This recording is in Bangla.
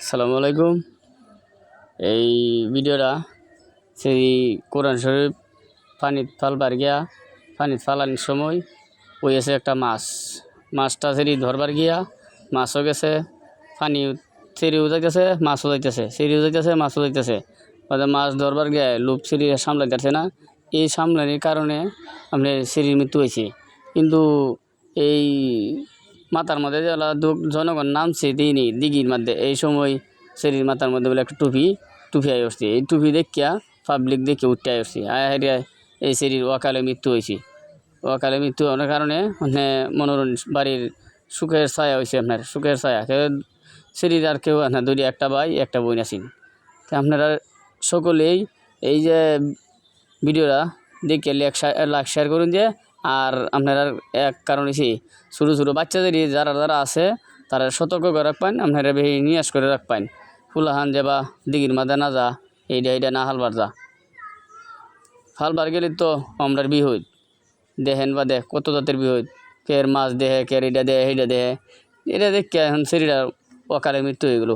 আসসালামু আলাইকুম। এই ভিডিওটা সেই কোরআন শরীফ পানিত ফালবার গিয়া পানিত ফালানোর সময় হয়েছে একটা মাছটা সেরি ধরবার গিয়া মাছও গেছে, পানি সেরিও যাইতেছে, মাছও যাইতেছে, সেরিও যাইতেছে, মাছও যাইতেছে। মাছ ধরবার গিয়ে লোভ সেরি সামলাইতেছে না। এই সামলানির কারণে আপনার সেরির মৃত্যু হয়েছে। কিন্তু এই মাথার মধ্যে যারা জনগণ নামছে দিইনি দিঘির মধ্যে, এই সময় সেরির মাথার মধ্যে বলে একটা টুপি আয় আসছে। এই টুপি দেখিয়া পাবলিক দেখে উঠতে আয় আসছে, এই সেরির অকালে মৃত্যু হয়েছে। অকালে মৃত্যু হওয়ার কারণে মানে বাড়ির সুখের ছায়া হয়েছে, আপনার সুখের ছায়া। সেরির আর কেউ না, দুই একটা ভাই একটা বোন আছেন। তো আপনারা সকলেই এই যে ভিডিওটা দেখে লাইক শেয়ার করুন যে। আর আপনারা এক কারণ হচ্ছে ছোটো ছোটো বাচ্চাদেরই যারা আছে তারা সতর্ক করে রাখবেন, আপনারা বেশি নিয়াস করে রাখবেন। ফুলাহান যে বা দিঘির মাঝে না যা, এইটা না হালবার গেলে তো আমরা বিহুত দেখেন বা দেখ কত জাতের বিহুত, কের মাছ দেহে, কের এটা দেহে, সেইটা দেহে, এটা দেখে এখন শরীর অকালে মৃত্যু হয়ে গেলো।